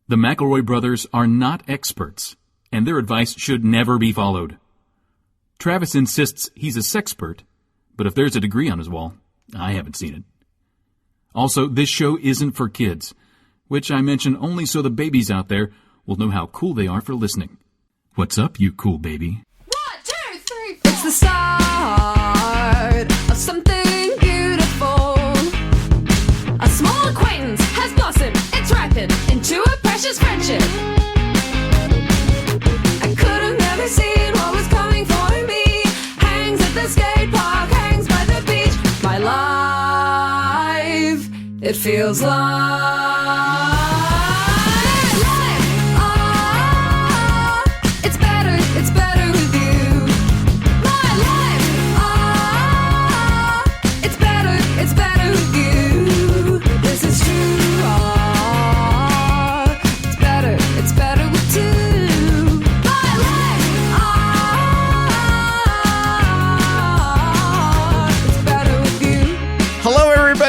The McElroy brothers are not experts, and their advice should never be followed. Travis insists he's a sexpert, but if there's a degree on his wall, I haven't seen it. Also, this show isn't for kids, which I mention only so the babies out there will know how cool they are for listening. What's up, you cool baby? 1, 2, 3, 4. It's the start of something beautiful. A small acquaintance has blossomed, it's ripened into a precious friendship. I could have never seen what was coming for me. Hangs at the skate park, hangs by the beach. My life, it feels like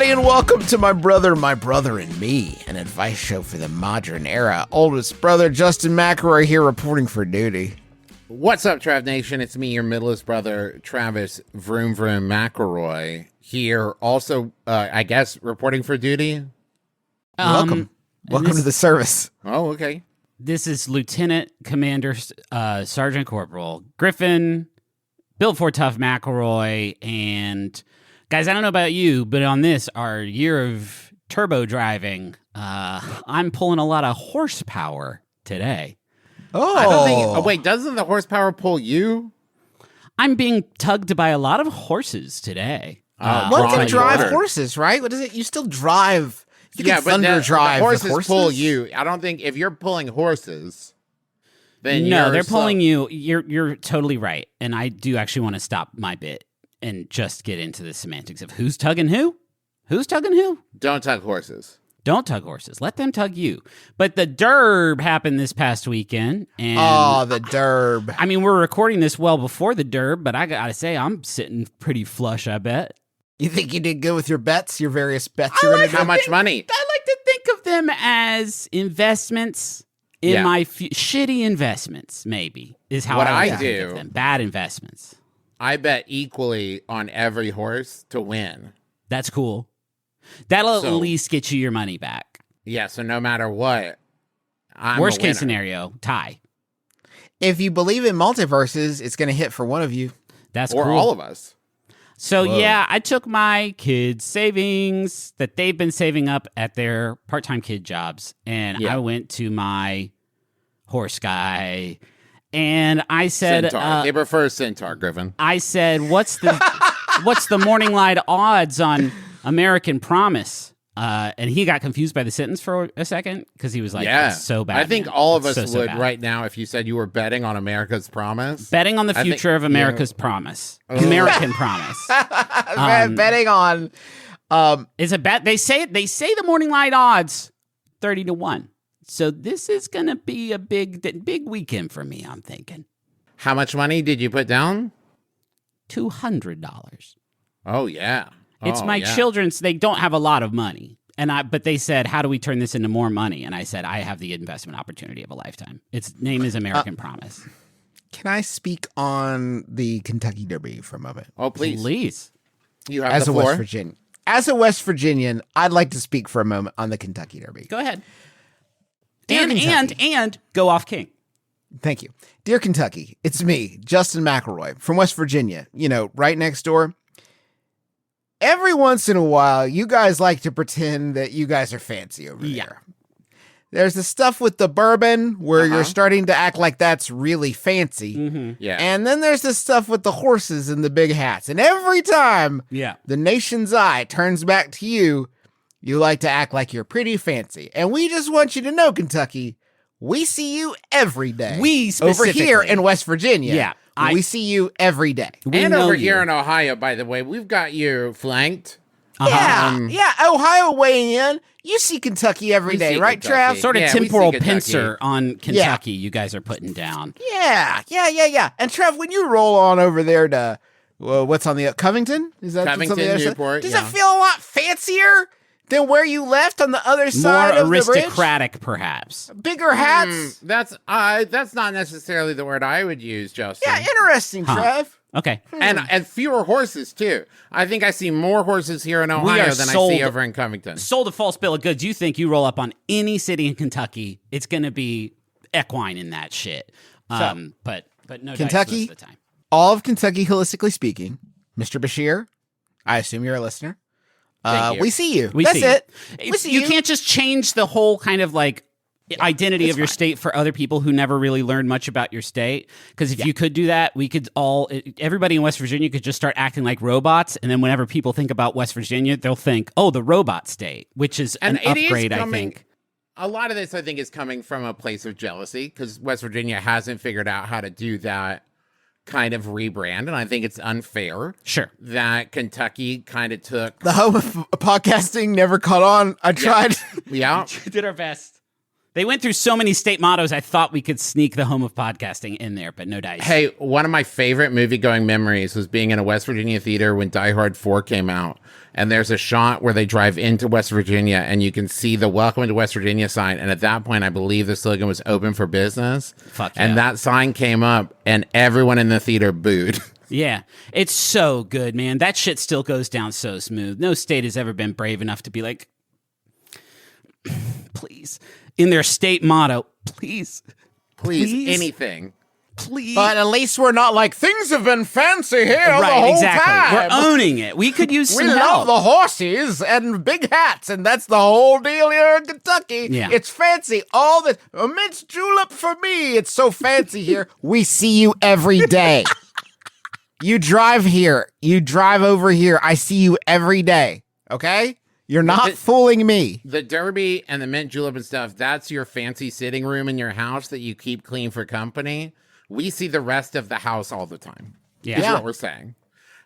and welcome to My Brother and Me, an advice show for the modern era. Oldest brother Justin McElroy here reporting for duty. What's up, Trav Nation? It's me, your middlest brother, Travis Vroom Vroom McElroy, here also, I guess, reporting for duty. Welcome to the service. Oh, okay. This is Lieutenant Commander Sergeant Corporal Griffin, Built for Tough McElroy, and guys, I don't know about you, but on this, our year of turbo driving, I'm pulling a lot of horsepower today. Oh. I don't think, wait, doesn't the horsepower pull you? I'm being tugged by a lot of horses today. One can drive horses, right? What is it? You still drive. You can thunder drive the horses with horses. Pull you. I don't think if you're pulling horses, then no, they're pulling you. You're totally right, and I do actually want to stop my bit and just get into the semantics of who's tugging who? Who's tugging who? Don't tug horses. Don't tug horses. Let them tug you. But the derb happened this past weekend. And the derb. I mean, we're recording this well before the derb, but I gotta say, I'm sitting pretty flush, I bet. You think you did good with your bets, your various bets you're going to do? How much money? I like to think of them as investments in my shitty investments, maybe, is how what I do. think of them. Bad investments. I bet equally on every horse to win. That's cool. That'll at least get you your money back. Yeah, so no matter what, I'm Worst a winner. case scenario, tie. If you believe in multiverses, it's going to hit for one of you. That's or cool. all of us. So, yeah, I took my kids' savings that they've been saving up at their part-time kid jobs, and I went to my horse guy, and I said... Centaur. They prefer Centaur, Griffin. I said, what's the morning light odds on American Promise? And he got confused by the sentence for a second, because he was like, that's so bad. I think man. all of us So would bad. right now if you said you were betting on America's Promise. Betting on the future of America's Promise. American Promise. Betting on... It's a bet. They say the morning light odds 30-1. So this is going to be a big weekend for me, I'm thinking. How much money did you put down? $200. Oh, yeah. It's my children's. They don't have a lot of money. But they said, how do we turn this into more money? And I said, I have the investment opportunity of a lifetime. Its name is American Promise. Can I speak on the Kentucky Derby for a moment? Oh, please. Please. You have As the a floor. West Virginian. As a West Virginian, I'd like to speak for a moment on the Kentucky Derby. Go ahead. Dear And go off king. Thank you. Dear Kentucky, it's me, Justin McElroy, from West Virginia, right next door. Every once in a while, you guys like to pretend that you guys are fancy over there. There's the stuff with the bourbon where you're starting to act like that's really fancy. Mm-hmm. Yeah. And then there's the stuff with the horses and the big hats. And every time the nation's eye turns back to you, you like to act like you're pretty fancy. And we just want you to know, Kentucky, we see you every day. We over specifically. here in West Virginia. Yeah. We see you every day. And over here in Ohio, by the way, we've got you flanked. Ohio weighing in. You see Kentucky every day, right, Kentucky. Trav? Sort of Yeah, we see temporal Kentucky. pincer on Kentucky you guys are putting down. Yeah. And Trav, when you roll on over there to, what's on the, Covington? Is that what's on Covington, the other side? Newport, Does it feel a lot fancier than where you left on the other side More of the bridge? aristocratic, perhaps. Bigger hats? That's not necessarily the word I would use, Justin. Yeah, interesting, Trev. Okay. And fewer horses too. I think I see more horses here in Ohio than I see over in Covington. Sold a false bill of goods. You think you roll up on any city in Kentucky, it's going to be equine in that shit. But no Kentucky, dice most of the time. all of Kentucky, holistically speaking, Mr. Bashir, I assume you're a listener. Thank you. We see you. We That's see it. you. We see You can't just change the whole kind of like identity of your state for other people who never really learned much about your state. Because if you could do that, we could everybody in West Virginia could just start acting like robots. And then whenever people think about West Virginia, they'll think, oh, the robot state, which is an upgrade, I think. A lot of this, I think, is coming from a place of jealousy because West Virginia hasn't figured out how to do that kind of rebrand. And I think it's unfair. Sure. That Kentucky kind of took. The home of podcasting never caught on. I tried. Yeah. We did our best. They went through so many state mottos, I thought we could sneak the home of podcasting in there, but no dice. Hey, one of my favorite movie-going memories was being in a West Virginia theater when Die Hard 4 came out. And there's a shot where they drive into West Virginia and you can see the Welcome to West Virginia sign. And at that point, I believe the slogan was open for business. Fuck yeah. And that sign came up and everyone in the theater booed. Yeah, it's so good, man. That shit still goes down so smooth. No state has ever been brave enough to be like, please, in their state motto, please, anything. please. But at least we're not like, things have been fancy here the right, whole exactly. time. We're owning it. We could use some We help. love the horses and big hats, and that's the whole deal here in Kentucky. Yeah. It's fancy. All the a mint julep for me. It's so fancy here. We see you every day. You drive here. You drive over here. I see you every day. Okay? You're not fooling me. The Derby and the mint julep and stuff, that's your fancy sitting room in your house that you keep clean for company. We see the rest of the house all the time. Yeah. Is Yeah. what we're saying.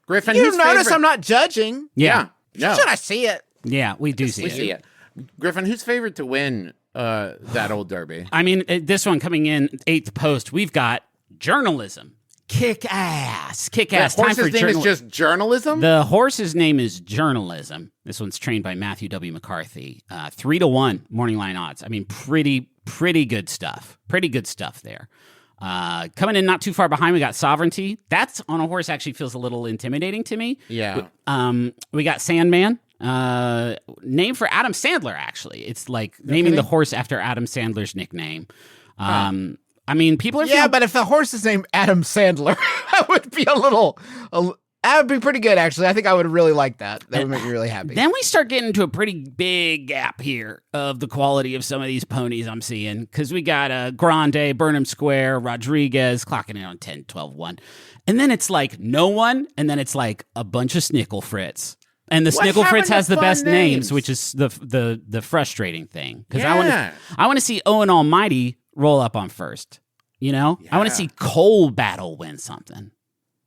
Griffin, You whose notice favorite- I'm not judging. Yeah. No. Should I see it? Yeah, we do see We it. see it. Griffin, who's favorite to win that old Derby? I mean, this one coming in 8th post, we've got journalism. Kick ass. Kick ass. The horse's name is just journalism? The horse's name is Journalism. This one's trained by Matthew W. McCarthy. 3-1 morning line odds. I mean, pretty good stuff. Pretty good stuff there. Coming in not too far behind, we got Sovereignty. That's on a horse actually feels a little intimidating to me. Yeah. We got Sandman. Name for Adam Sandler, actually. It's like naming the horse after Adam Sandler's nickname. I mean, people are feeling- but if the horse is named Adam Sandler, that would be that would be pretty good, actually. I think I would really like that. That would make me really happy. Then we start getting into a pretty big gap here of the quality of some of these ponies I'm seeing. Because we got Grande, Burnham Square, Rodriguez, clocking in on 10, 12, 1. And then it's like no one, and then it's like a bunch of Snickle Fritz. And the Snickle Fritz has the fun best names, names? which is the frustrating thing. Because Yeah. I want to see Owen Almighty roll up on first. You know? I want to see Coal Battle win something.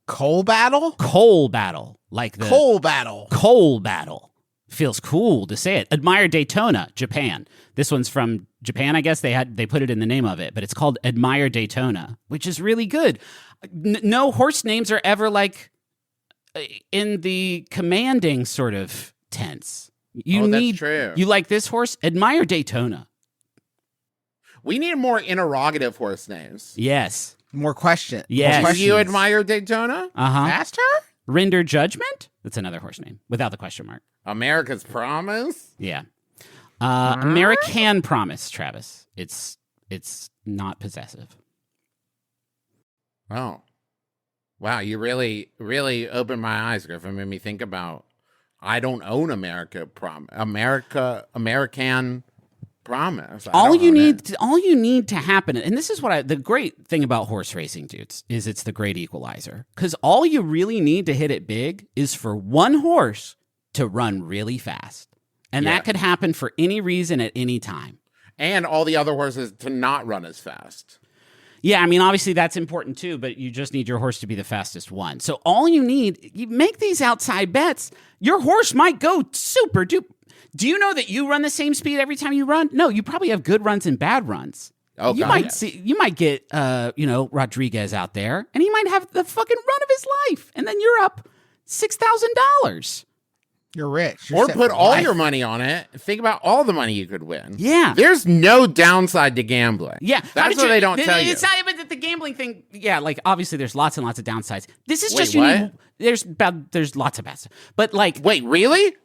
Coal Battle? Coal Battle. Like the Coal Battle. Coal Battle. Feels cool to say it. Admire Daytona, Japan. This one's from Japan, I guess. They put it in the name of it, but it's called Admire Daytona, which is really good. No horse names are ever like in the commanding sort of tense. That's true. You like this horse? Admire Daytona. We need more interrogative horse names. Yes. More questions. Yes. More Do you questions. admire Daytona? Uh-huh. Asked her? Render Judgment? That's another horse name without the question mark. America's Promise? Yeah. American Promise, Travis. It's not possessive. Oh. Wow, you really, really opened my eyes, Griffin. Made me think about I don't own American Promise. All you need to happen, and this is what the great thing about horse racing, dudes, is it's the great equalizer. Because all you really need to hit it big is for one horse to run really fast. And that could happen for any reason at any time. And all the other horses to not run as fast. Yeah, I mean, obviously that's important too, but you just need your horse to be the fastest one. So all you make these outside bets, your horse might go super duper. Do you know that you run the same speed every time you run? No, you probably have good runs and bad runs. Oh, you might get Rodriguez out there, and he might have the fucking run of his life, and then you're up $6,000. You're rich. You're Or set put for all life. your money on it. Think about all the money you could win. Yeah. There's no downside to gambling. Yeah, That's what they don't tell you. It's not even that the gambling thing. Yeah, like obviously there's lots and lots of downsides. This is Wait, just you what? need. There's lots of bad stuff, but like Wait, really?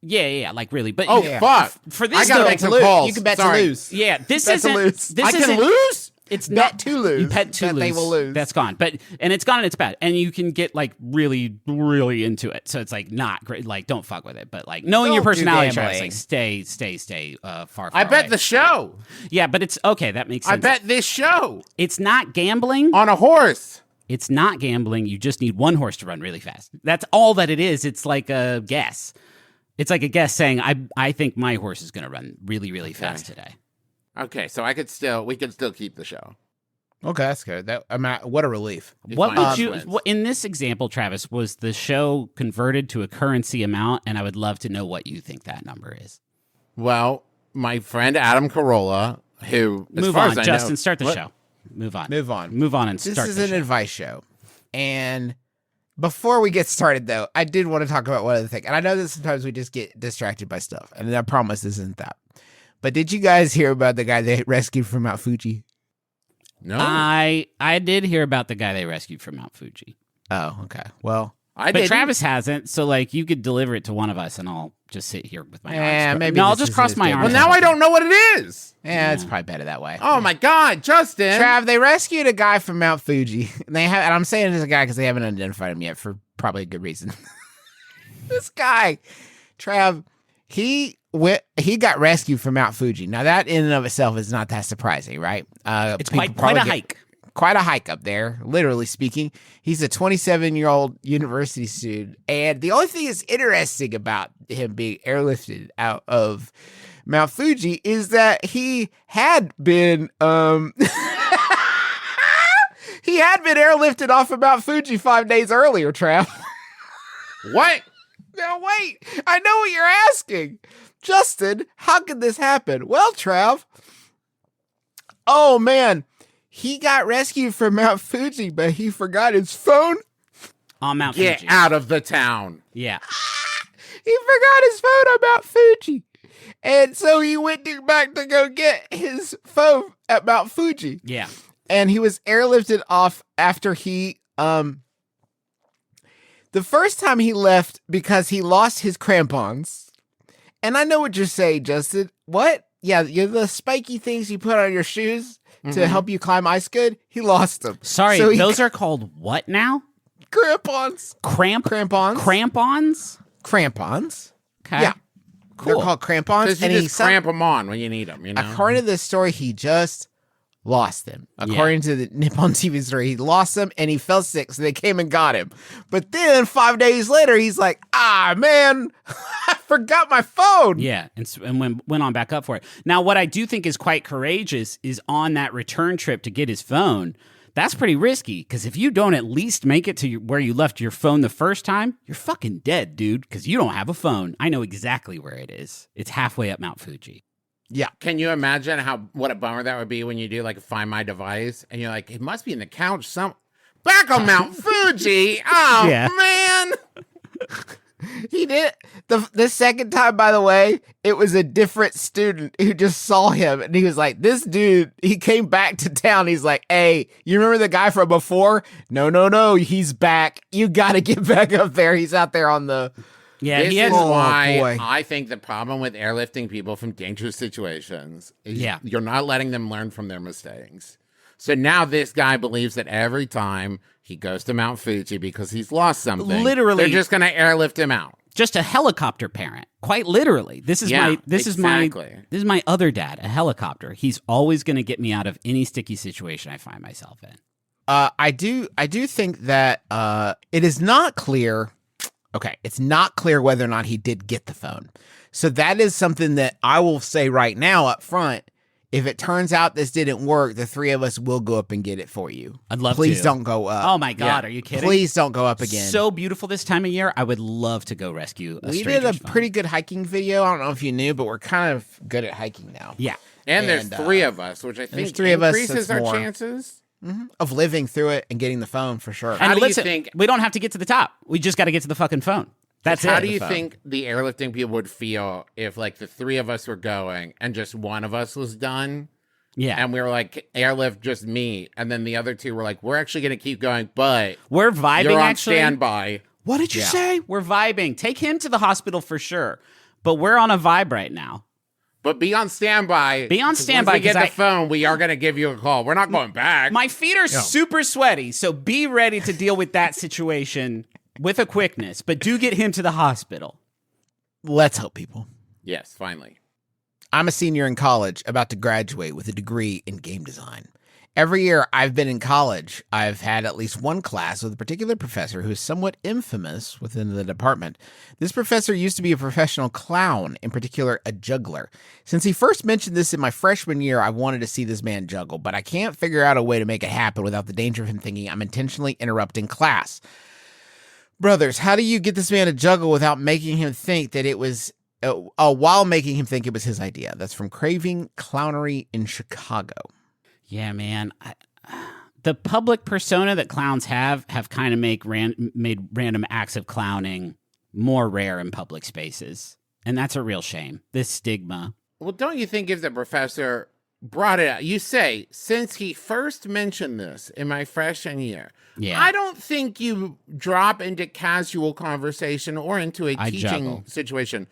yeah, like really. But Oh, yeah. fuck. For this I gotta though, make some lose. calls. You can bet Sorry. to lose. Yeah, this Bet to isn't. lose. This I can isn't- lose? It's Bet not to lose. You bet to Bet lose. they will lose. That's gone. And it's gone and it's bad. And you can get like really, really into it. So it's like not great. Like don't fuck with it. But like knowing your Don't do personality, Travis, like gambling. stay far. I bet away. the show. Yeah, but it's okay. That makes I sense. bet this show It's not gambling. on a horse. It's not gambling. You just need one horse to run really fast. That's all that it is. It's like a guess. It's like a guess saying, I think my horse is going to run really, really fast today. Okay, so we could still keep the show. Okay, that's good. What a relief. If What my would horse you, wins. in this example, Travis, was the show converted to a currency amount? And I would love to know what you think that number is. Well, my friend Adam Carolla, who as Move far on, as I Justin, know, start the What? show. Move on. Move on. Move on and This start is the an show. advice show. And before we get started, though, I did want to talk about one other thing. And I know that sometimes we just get distracted by stuff. And I promise this isn't that. But did you guys hear about the guy they rescued from Mount Fuji? No, I did hear about the guy they rescued from Mount Fuji. Oh, okay. Well, I But didn't. Travis hasn't, so like you could deliver it to one of us and I'll just sit here with my arms. crossed. maybe No, I'll this just isn't cross as my good. arms. Well, now I don't know what it is. it's probably better that way. Oh my God, Justin! Trav, they rescued a guy from Mount Fuji. And and I'm saying it's a guy because they haven't identified him yet for probably a good reason. This guy, Trav, he got rescued from Mount Fuji. Now that in and of itself is not that surprising, right? It's people quite probably a get- hike. Quite a hike up there, literally speaking. He's a 27-year-old university student. And the only thing that's interesting about him being airlifted out of Mount Fuji is that he had been he had been airlifted off of Mount Fuji 5 days earlier, Trav. What? Now wait, I know what you're asking. Justin, how could this happen? Well, Trav, oh man, he got rescued from Mount Fuji, but he forgot his phone. On Mount Get Fuji. out of the town. Yeah. He forgot his phone on Mount Fuji. And so he went back to go get his phone at Mount Fuji. Yeah. And he was airlifted off after he the first time he left because he lost his crampons. And I know what you're saying, Justin. What? Yeah, the spiky things you put on your shoes to help you climb ice good. He lost them. Sorry, So he those are called what now? crampons. Crampons? Crampons. Crampons. Okay. Yeah. They're Cool. called crampons. Because you And he just cramp them on when you need them, you know? according to this story, he just lost them. According to the Nippon TV story, he lost them and he fell sick, so they came and got him. But then 5 days later, he's like, man, I forgot my phone. Yeah, and went on back up for it. Now, what I do think is quite courageous is on that return trip to get his phone. That's pretty risky, because if you don't at least make it to where you left your phone the first time, you're fucking dead, dude, because you don't have a phone. I know exactly where it is. It's halfway up Mount Fuji. Yeah. Can you imagine what a bummer that would be when you do like Find My Device and you're like, it must be in the couch back on Mount Fuji. Oh Yeah. man. He did. The second time, by the way, it was a different student who just saw him and he was like, this dude, he came back to town. He's like, hey, you remember the guy from before? No, he's back. You got to get back up there. He's out there on the... Yeah, This he has. is Oh, why boy. I think the problem with airlifting people from dangerous situations is Yeah. you're not letting them learn from their mistakes. So now this guy believes that every time he goes to Mount Fuji because he's lost something, Literally- they're just going to airlift him out. Just a helicopter parent, quite literally. This is Yeah, this is my other dad, a helicopter. He's always going to get me out of any sticky situation I find myself in. I do think that it is not clear. Okay, it's not clear whether or not he did get the phone. So that is something that I will say right now up front. If it turns out this didn't work, the three of us will go up and get it for you. I'd love Please to. don't go up. Oh my God, Yeah. are you kidding? Please don't go up again. So beautiful this time of year. I would love to go rescue a we did a stranger's phone. pretty good hiking video. I don't know if you knew, but we're kind of good at hiking now. Yeah. And there's And, three of us, which I think there's three of us, increases that's our more. chances. Of living through it and getting the phone for sure. How And do you listen, think- we don't have to get to the top. We just got to get to the fucking phone. That's How it. do you think the airlifting people would feel if, like, the three of us were going and just one of us was done? Yeah. And we were like, airlift just me. And then the other two were like, we're actually going to keep going, but We're vibing, you're on actually. standby. What did you say? We're vibing. Take him to the hospital for sure. But we're on a vibe right now. But be on standby. Be on 'cause standby, Once we get 'cause the phone, we are going to give you a call. We're not going back. My feet are super sweaty, so be ready to deal with that situation with a quickness. But do get him to the hospital. Let's hope, people. Yes, finally. I'm a senior in college, about to graduate with a degree in game design. Every year I've been in college, I've had at least one class with a particular professor who is somewhat infamous within the department. This professor used to be a professional clown, in particular a juggler. Since he first mentioned this in my freshman year, I wanted to see this man juggle, but I can't figure out a way to make it happen without the danger of him thinking I'm intentionally interrupting class. Brothers, how do you get this man to juggle without making him think that it was while making him think it was his idea? That's from Craving Clownery in Chicago. Yeah, man. The public persona that clowns have kind of made random acts of clowning more rare in public spaces. And that's a real shame. This stigma. Well, don't you think if the professor brought it out, you say, since he first mentioned this in my freshman year, I don't think you drop into casual conversation or into a teaching juggle. situation.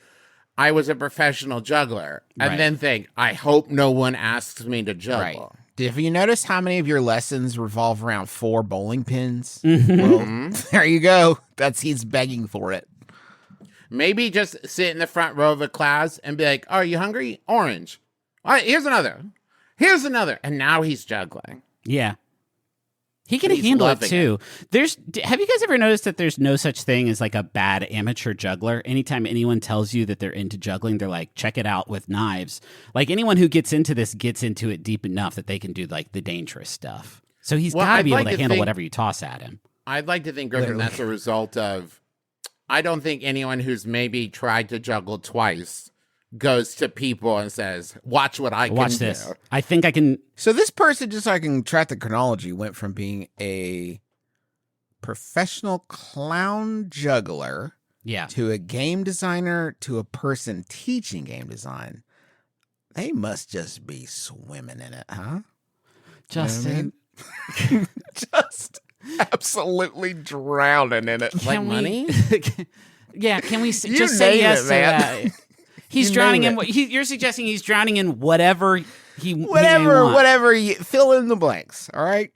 I was a professional juggler. And then think, I hope no one asks me to juggle. Right. Have you noticed how many of your lessons revolve around 4 bowling pins? Mm-hmm. Well, there you go. He's begging for it. Maybe just sit in the front row of a class and be like, are you hungry? Orange. All right, here's another. Here's another. And now he's juggling. Yeah. He can He's handle it loving too. Have you guys ever noticed that there's no such thing as like a bad amateur juggler? Anytime anyone tells you that they're into juggling, they're like, check it out with knives. Like anyone who gets into this gets into it deep enough that they can do like the dangerous stuff. So he's got to be able to handle whatever you toss at him. I'd like to think, Griffin, that's a result of, I don't think anyone who's maybe tried to juggle twice goes to people and says, watch what I can Watch do. this. I think I can. So this person, just so I can track the chronology, went from being a professional clown juggler to a game designer to a person teaching game design. They must just be swimming in it, huh? Justin. You know what I mean? Just absolutely drowning in it. Like money? Yeah, can we just You say name yes it, to man. that? He's drowning in what you're suggesting. He's drowning in whatever he may want. Whatever you fill in the blanks. All right.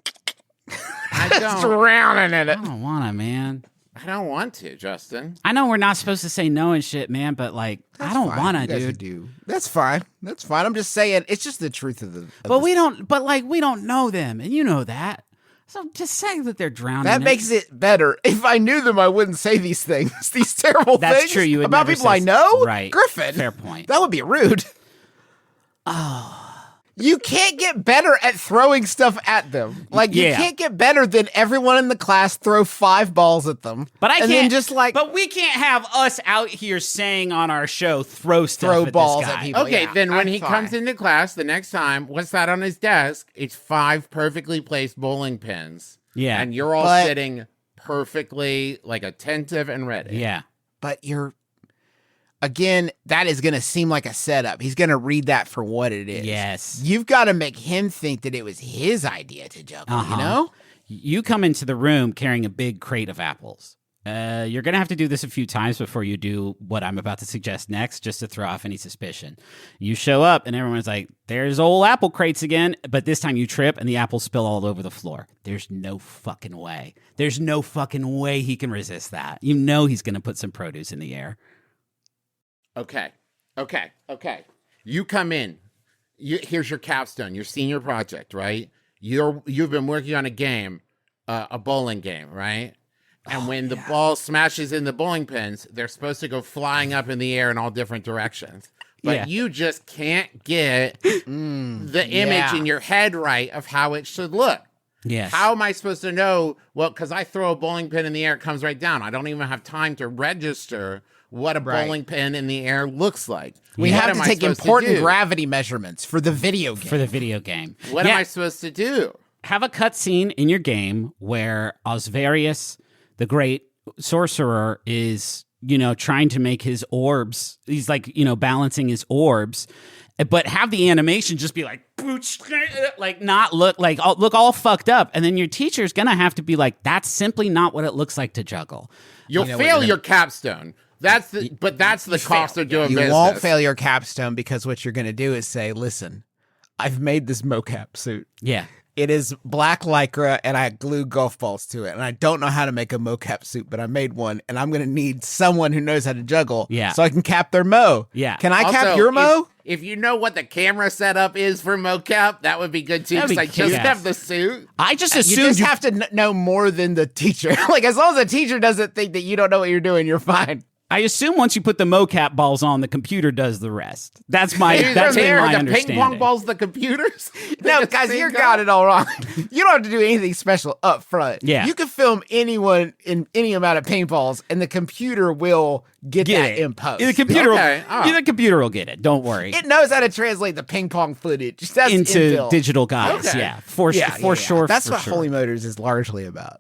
I Just don't, drowning in it. I don't want to, man. I don't want to, Justin. I know we're not supposed to say no and shit, man, but like I don't want to, You guys dude. do. That's fine. That's fine. I'm just saying it's just the truth of the. But we don't. But like we don't know them, and you know that. So just say that they're drowning. That makes it better. If I knew them, I wouldn't say these things. These terrible That's things true. You would about never people say I know. right, Griffin. Fair point. That would be rude. Oh. You can't get better at throwing stuff at them. Like, you can't get better than everyone in the class throw 5 balls at them. But I and can't then just like But we can't have us out here saying on our show throw stuff throw at balls this guy. at people. Okay, Yeah, then when I'm he fine. comes into class the next time, what's that on his desk? It's 5 perfectly placed bowling pins. Yeah. And you're all But- sitting perfectly, like, attentive and ready. Yeah. But you're again, that is going to seem like a setup. He's going to read that for what it is. Yes. You've got to make him think that it was his idea to juggle, you know? You come into the room carrying a big crate of apples. You're going to have to do this a few times before you do what I'm about to suggest next, just to throw off any suspicion. You show up and everyone's like, there's old apple crates again. But this time you trip and the apples spill all over the floor. There's no fucking way. There's no fucking way he can resist that. You know he's going to put some produce in the air. Okay. You come in. Here's your capstone, your senior project, right? You've been working on a game, a bowling game, right? And when the ball smashes in the bowling pins, they're supposed to go flying up in the air in all different directions. But you just can't get the image in your head right of how it should look. Yes. How am I supposed to know? Well, because I throw a bowling pin in the air, it comes right down. I don't even have time to register what a bowling pin in the air looks like. We What have am to I take supposed to important do? gravity measurements for the video game. What am I supposed to do? Have a cutscene in your game where Osvarius, the great sorcerer, is trying to make his orbs. He's like, balancing his orbs, but have the animation just be like, not look all fucked up. And then your teacher's going to have to be like, that's simply not what it looks like to juggle. You'll fail your capstone. That's the cost of doing business. You won't fail your capstone because what you're going to do is say, listen, I've made this mocap suit. Yeah. It is black lycra, and I glued golf balls to it. And I don't know how to make a mocap suit, but I made one, and I'm going to need someone who knows how to juggle so I can cap their mo. Yeah. Can I cap your mo? If you know what the camera setup is for mocap, that would be good too, because I just have the suit. I just assumed you just have to know more than the teacher. Like, as long as the teacher doesn't think that you don't know what you're doing, you're fine. I assume once you put the mocap balls on, the computer does the rest. That's my understanding. The ping pong balls, the computers. No, guys, you got it all wrong. You don't have to do anything special up front. Yeah, you can film anyone in any amount of paintballs, and the computer will get that in post. The computer will get it. Don't worry. It knows how to translate the ping pong footage into inbuilt. Digital guides. Okay. Yeah, for sure. That's what Holy Motors is largely about,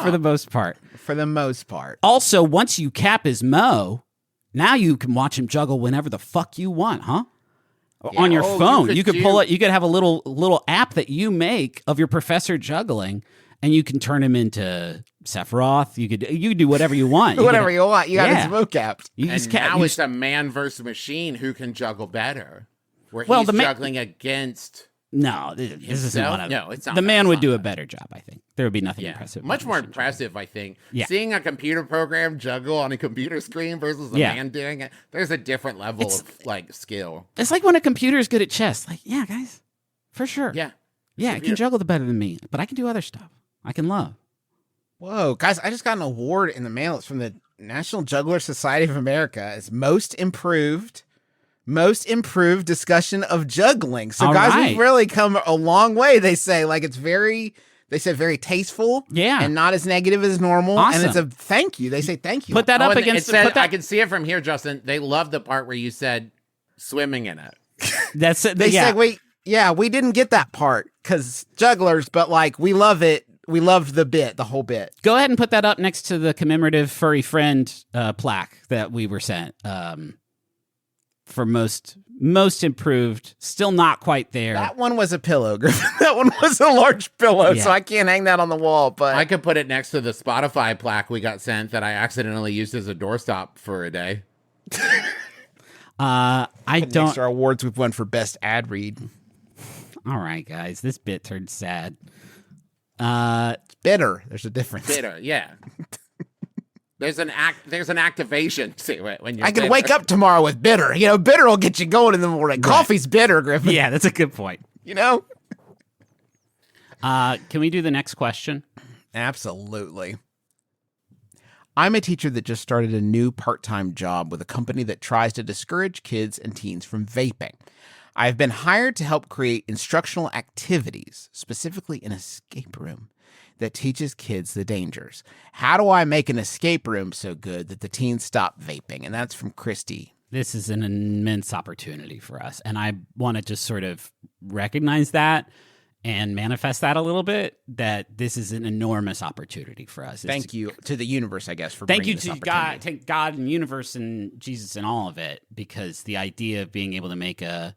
for the most part. For the most part. Also, once you cap his mo, now you can watch him juggle whenever the fuck you want, huh? Yeah. On your phone, you could pull it. You could have a little app that you make of your professor juggling, and you can turn him into Sephiroth. You could do whatever you want. Whatever you want. You got his mocapped. Now it's a man versus machine who can juggle better. Where he's juggling against. No, this isn't one of them. No, it's not. The man would do a better job, I think. There would be nothing impressive. Much more impressive, I think. Yeah. Seeing a computer program juggle on a computer screen versus a man doing it, there's a different level of skill. It's like when a computer is good at chess. Like, yeah, guys, for sure. Yeah. Yeah, it can juggle better than me, but I can do other stuff. I can love. Whoa, guys, I just got an award in the mail. It's from the National Juggler Society of America. It's most improved discussion of juggling. So guys, we've really come a long way. They say very tasteful, and not as negative as normal. Awesome. And it's a thank you. They say thank you. Put that up against. I can see it from here, Justin. They love the part where you said swimming in it. That's it. They said we didn't get that part because jugglers, but like we love it. We loved the whole bit. Go ahead and put that up next to the commemorative furry friend plaque that we were sent. For most improved, still not quite there. That one was a pillow, Griffin. That one was a large pillow, so I can't hang that on the wall. But I could put it next to the Spotify plaque we got sent that I accidentally used as a doorstop for a day. Next to our awards we've won for best ad read. All right, guys, this bit turned sad. It's bitter. There's a difference. Bitter, yeah. There's an activation to it when you're. I can wake up tomorrow with bitter. Bitter will get you going in the morning. Right. Coffee's bitter, Griffin. Yeah, that's a good point. Can we do the next question? Absolutely. I'm a teacher that just started a new part-time job with a company that tries to discourage kids and teens from vaping. I've been hired to help create instructional activities, specifically an escape room that teaches kids the dangers. How do I make an escape room so good that the teens stop vaping? And that's from Christy. This is an immense opportunity for us. And I want to just sort of recognize that and manifest that a little bit, that this is an enormous opportunity for us. Thank you to the universe, I guess, for thank bringing you this to God, thank God and universe and Jesus and all of it, because the idea of being able to make a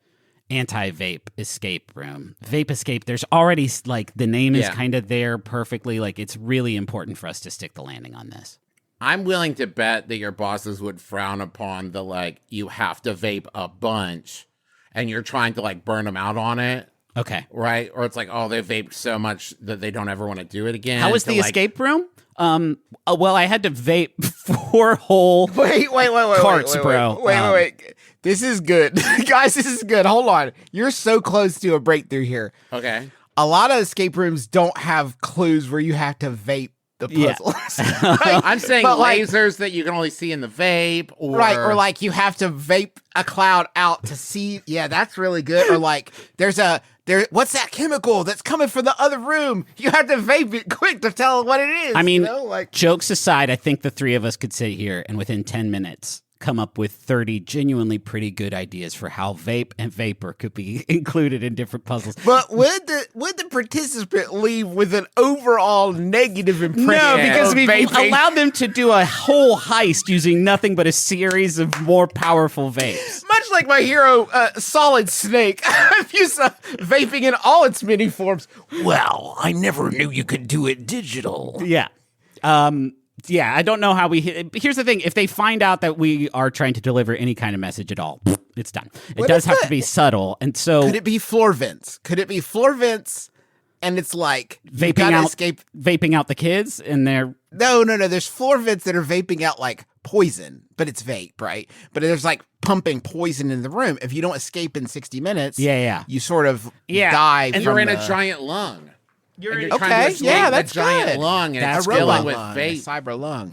anti-vape escape room, vape escape, there's already like the name is kind of there perfectly. Like it's really important for us to stick the landing on this. I'm willing to bet that your bosses would frown upon the like you have to vape a bunch and you're trying to like burn them out on it. Okay. Right? Or it's like, oh, they vaped so much that they don't ever want to do it again. How was the escape room? Well, I had to vape 4 whole carts, bro. Wait. This is good. Guys, this is good. Hold on. You're so close to a breakthrough here. Okay. A lot of escape rooms don't have clues where you have to vape the puzzles. Yeah. Right? I'm saying lasers that you can only see in the vape. Or like you have to vape a cloud out to see. Yeah, that's really good. Or like what's that chemical that's coming from the other room? You have to vape it quick to tell what it is. I mean, jokes aside, I think the three of us could sit here and within 10 minutes come up with 30 genuinely pretty good ideas for how vape and vapor could be included in different puzzles. But would the participant leave with an overall negative impression? No, because of we've vaping? allowed them to do a whole heist using nothing but a series of more powerful vapes. Much like my hero, Solid Snake, I've used vaping in all its many forms. Well, I never knew you could do it digital. Yeah. Yeah, I don't know how we hit. Here's the thing. If they find out that we are trying to deliver any kind of message at all, it's done. It What does is have that? to be subtle. And so Could it be floor vents? Could it be floor vents? And it's like you vaping gotta out, escape. vaping out the kids and they're No. There's floor vents that are vaping out like poison, but it's vape, right? But there's like pumping poison in the room. If you don't escape in 60 minutes, Yeah. you sort of Yeah. die. And from you're in the- a giant lung. You're Okay, trying to escape yeah, the that's giant good. lung, and That's it's a good. filling robot with lung, a vape. cyber lung.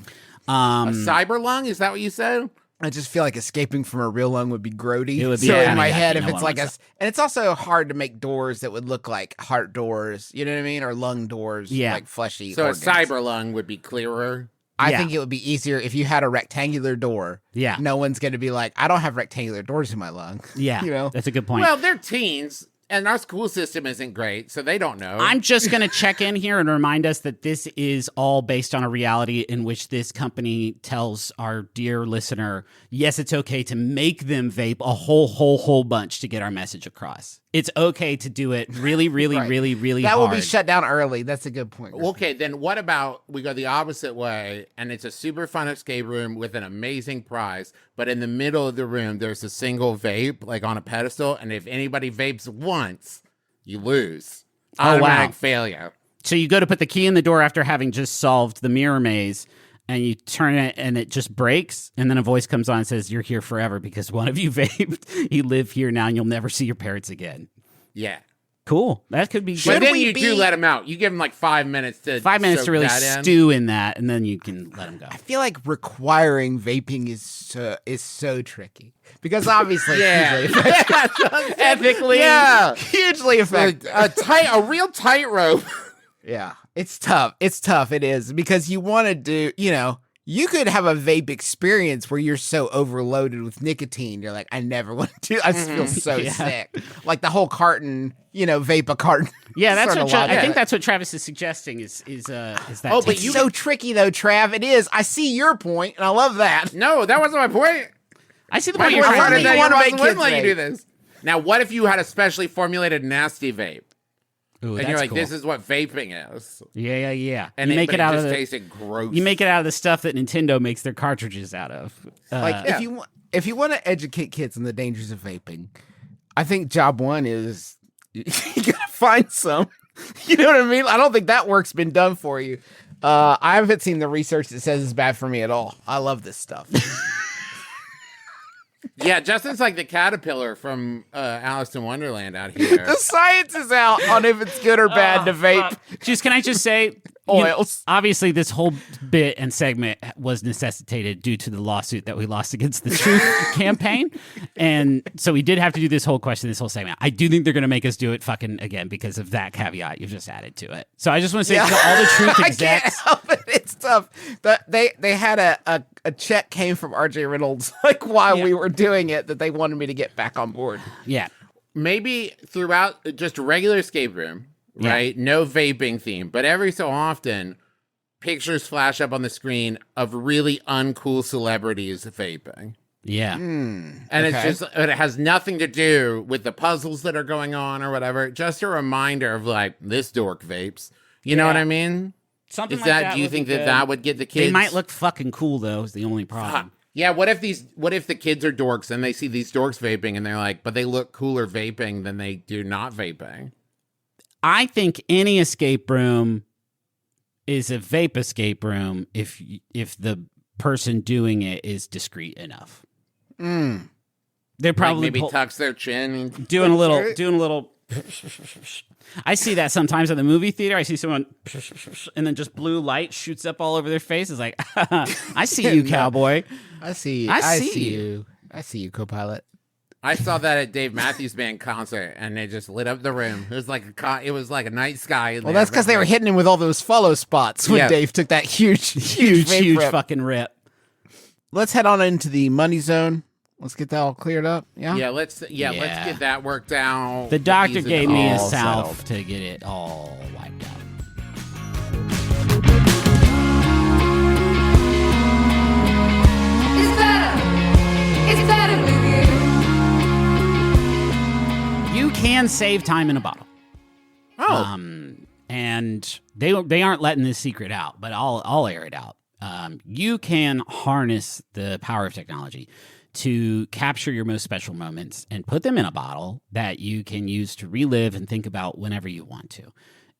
A cyber lung? Is that what you said? I just feel like escaping from a real lung would be grody. It would be so kinda in my yucky, head, no if it's one like wants and it's also hard to make doors that would look like heart doors. You know what I mean? Or lung doors. Yeah. Like fleshy. So organs. a cyber lung would be clearer. I Yeah. think it would be easier if you had a rectangular door. Yeah. No one's going to be like, I don't have rectangular doors in my lung. yeah. You know? That's a good point. Well, they're teens, and our school system isn't great, so they don't know. I'm just going to check in here and remind us that this is all based on a reality in which this company tells our dear listener, yes, it's okay to make them vape a whole bunch to get our message across. It's okay to do it really, really, Right. really, really That hard. will be shut down early. That's a good point. Okay, then what about we go the opposite way, and it's a super fun escape room with an amazing prize, but in the middle of the room, there's a single vape, like on a pedestal, and if anybody vapes once, you lose. Oh, wow. Automatic failure. So you go to put the key in the door after having just solved the mirror maze, and you turn it and it just breaks, and then a voice comes on and says, you're here forever because one of you vaped. You live here now and you'll never see your parents again. Yeah. Cool. That could be But good. then we you do be- let them out. You give them like 5 minutes to 5 minutes soak to really that in. stew in that, and then you can let them go. I feel like requiring vaping is so tricky because obviously Yeah. hugely effective. Ethically. Yeah, hugely effective. A real tightrope. Yeah, it's tough. It's tough. It is because you want to do, you could have a vape experience where you're so overloaded with nicotine. You're like, I never want to do. I just feel so Yeah. sick. Like the whole carton, vape a carton. Yeah, that's Sorta what I logic. think that's what Travis is suggesting is that. Oh, but It's technique. so tricky though, Trav. It is. I see your point, and I love that. No, that wasn't my point. I see the My point you're point trying trying to is to make that you your wanna boss make wouldn't kids let you do vape. this. Now, what if you had a specially formulated nasty vape? Ooh, And you're like, cool. this is what vaping is. Yeah. And you it, make but it out of just the. tasted gross. You make it out of the stuff that Nintendo makes their cartridges out of. Like Yeah. if you want to educate kids on the dangers of vaping, I think job one is you gotta find some. You know what I mean? I don't think that work's been done for you. I haven't seen the research that says it's bad for me at all. I love this stuff. Yeah, Justin's like the caterpillar from Alice in Wonderland out here. The science is out on if it's good or bad to vape Just can I just say, oils. obviously, this whole bit and segment was necessitated due to the lawsuit that we lost against the Truth campaign, and so we did have to do this whole segment. I do think they're going to make us do it fucking again because of that caveat you've just added to it. So I just want to say to all the Truth I can't execs. help it. It's tough. They had a check came from RJ Reynolds like while we were doing it that they wanted me to get back on board. Yeah. Maybe throughout just a regular escape room, Yeah. right? No vaping theme, but every so often, pictures flash up on the screen of really uncool celebrities vaping. Yeah. And Okay. it has nothing to do with the puzzles that are going on or whatever. Just a reminder of like, this dork vapes. You know what I mean? Something Is like that, do you would think be that good. that would get the kids? They might look fucking cool though. Is the only problem. Yeah, what if the kids are dorks and they see these dorks vaping and they're like, but they look cooler vaping than they do not vaping? I think any escape room is a vape escape room if the person doing it is discreet enough. They're Like probably maybe tucks their chin. And doing a little. I see that sometimes in the movie theater. I see someone and then just blue light shoots up all over their face. It's like, I see you, cowboy. I see. I see you. I see you, co-pilot. I saw that at Dave Matthews Band concert, and they just lit up the room. It was like a night sky. In Well, there, that's because but they were hitting him with all those follow spots when Yeah. Dave took that huge Huge vape rip. fucking rip. let's head on into the money zone. Let's get that all cleared up. Yeah. Yeah, let's get that worked out. The doctor Ease it gave me a all salve settled. to get it all wiped out. It's better with you. You can save time in a bottle. Oh, And they aren't letting this secret out, but I'll air it out. You can harness the power of technology to capture your most special moments and put them in a bottle that you can use to relive and think about whenever you want to.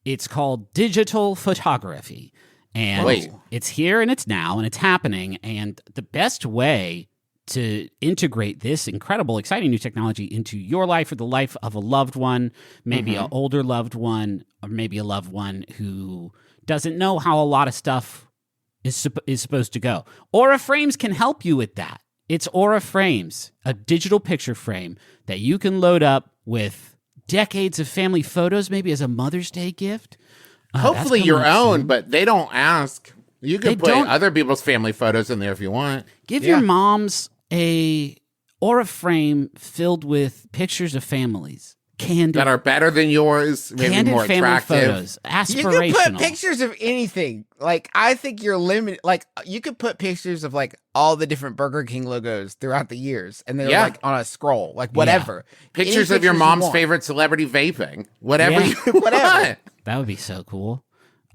It's called digital photography. And Wait. it's here and it's now and it's happening. And the best way to integrate this incredible, exciting new technology into your life or the life of a loved one, maybe an older loved one, or maybe a loved one who doesn't know how a lot of stuff is supposed to go. Aura Frames can help you with that. It's Aura Frames, a digital picture frame that you can load up with decades of family photos, maybe as a Mother's Day gift. hopefully that's your coming up own, soon. but they don't ask. You can They put don't- other people's family photos in there if you want. Give your moms a Aura frame filled with pictures of families. Candid, That are better than yours, maybe candid more family attractive. photos. You Aspirational. can put pictures of anything. Like, I think you're limited. Like, you could put pictures of like all the different Burger King logos throughout the years, and they're Yeah. like on a scroll, like whatever. Pictures Any of your pictures you mom's want. favorite celebrity vaping. Whatever Yeah. you Whatever. want. That would be so cool.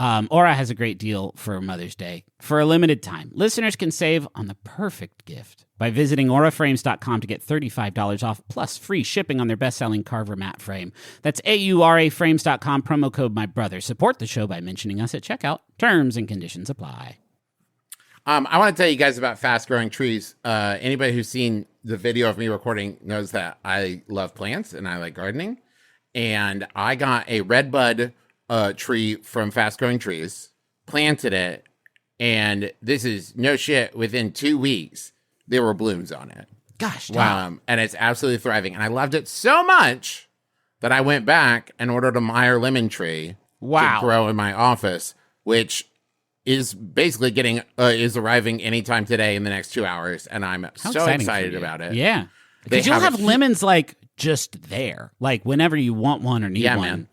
Aura has a great deal for Mother's Day. For a limited time, listeners can save on the perfect gift by visiting auraframes.com to get $35 off plus free shipping on their best-selling Carver mat frame. That's auraframes.com, promo code MyBrother. Support the show by mentioning us at checkout. Terms and conditions apply. I want to tell you guys about fast growing trees. Anybody who's seen the video of me recording knows that I love plants and I like gardening. And I got a red bud tree from Fast Growing Trees, planted it, and this is no shit. Within 2 weeks, there were blooms on it. Gosh, And it's absolutely thriving. And I loved it so much that I went back and ordered a Meyer lemon tree Wow. to grow in my office, which is basically is arriving anytime today in the next 2 hours. And I'm How so exciting excited for you. about it. Yeah. They Because you'll have a have hu- lemons like just there. Like whenever you want one or need Yeah, one, man.